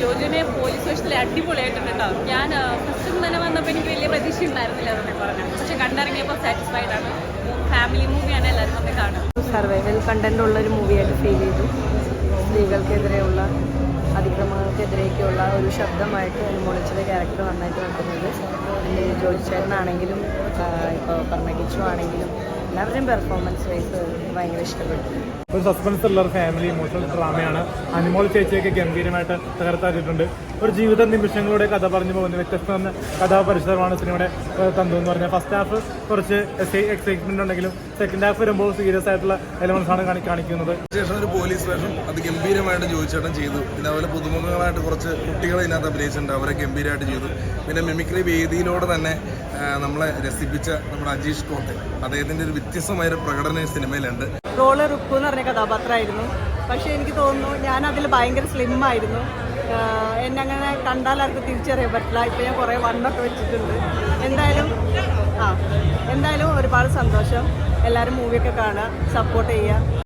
ജോജുവിനെ police സ്റ്റേഷനിൽ അടിപൊളിയായിട്ടുണ്ട് കേട്ടോ. ഞാൻ ഫസ്റ്റ് തന്നെ വന്നപ്പോൾ എനിക്ക് വലിയ പ്രതീക്ഷ ഉണ്ടായിരുന്നില്ല എന്നൊക്കെ പറഞ്ഞു. പക്ഷെ കണ്ടിറങ്ങിയപ്പോൾ സാറ്റിസ്ഫൈഡ് ആണ്. ഫാമിലി മൂവിയാണ്, എല്ലാവരും ഒക്കെ കാണും. സർവൈവൽ കണ്ടന്റ് ഉള്ള ഒരു മൂവിയായിട്ട് ഫീൽ ചെയ്തു. സ്ത്രീകൾക്കെതിരെയുള്ള അതിക്രമങ്ങൾക്കെതിരെയൊക്കെയുള്ള ഒരു ശബ്ദമായിട്ട് അനുമോളിച്ചത് ക്യാരക്ടർ നന്നായിട്ട് നിൽക്കുന്നത്. ജോജി ചേട്ടനാണെങ്കിലും ഇപ്പോൾ പറഞ്ഞ കിച്ചു ആണെങ്കിലും എല്ലാവരുടെയും പെർഫോമൻസ് വൈസ് ഭയങ്കര ഇഷ്ടപ്പെട്ടു. ഒരു സസ്പെൻസ് ഉള്ള ഒരു ഫാമിലി ഇമോഷണൽ ഡ്രാമയാണ്. അനിമോൾ ചേച്ചിയൊക്കെ ഗംഭീരമായിട്ട് തകർത്താക്കിയിട്ടുണ്ട്. ഒരു ജീവിത നിമിഷങ്ങളുടെ കഥ പറഞ്ഞു പോകുന്ന വ്യത്യസ്ത കഥാപരിസരമാണ് സിനിമയുടെ തന്തു എന്ന് പറഞ്ഞാൽ. ഫസ്റ്റ് ഹാഫ് കുറച്ച് എക്സൈറ്റ്മെന്റ് ഉണ്ടെങ്കിലും സെക്കൻഡ് ഹാഫ് വരുമ്പോൾ സീരിയസ് ആയിട്ടുള്ള എലമെന്റ്സ് ആണ് കാണിക്കുന്നത്. ശേഷം ഒരു പോലീസ് വേഷം അത് ഗംഭീരമായിട്ട് ജോയിച്ചേട്ടൻ ചെയ്തു. പിന്നെ അതുപോലെ പുതുമുഖങ്ങളായിട്ട് കുറച്ച് കുട്ടികളെ ഇതിനകത്ത് അഭിനയിച്ചിട്ടുണ്ട്, അവരെ ഗംഭീരമായിട്ട് ചെയ്തു. പിന്നെ മിമിക്രി വേദിയിലൂടെ തന്നെ നമ്മളെ രസിപ്പിച്ച നമ്മുടെ അജീഷ് കോട്ടെ, അദ്ദേഹത്തിൻ്റെ ഒരു വ്യത്യസ്തമായ പ്രകടനം ഈ സിനിമയിലുണ്ട്. റോള് റുക്കു എന്ന് പറഞ്ഞ കഥാപാത്രമായിരുന്നു. പക്ഷേ എനിക്ക് തോന്നുന്നു ഞാൻ അതിൽ ഭയങ്കര സ്ലിം ആയിരുന്നു. എന്നെ അങ്ങനെ കണ്ടാൽ ആർക്കും തിരിച്ചറിയാൻ പറ്റില്ല. ഇപ്പോൾ ഞാൻ കുറേ വണ്ണൊക്കെ വെച്ചിട്ടുണ്ട്. എന്തായാലും ഒരുപാട് സന്തോഷം. എല്ലാവരും മൂവിയൊക്കെ കാണുക, സപ്പോർട്ട് ചെയ്യുക.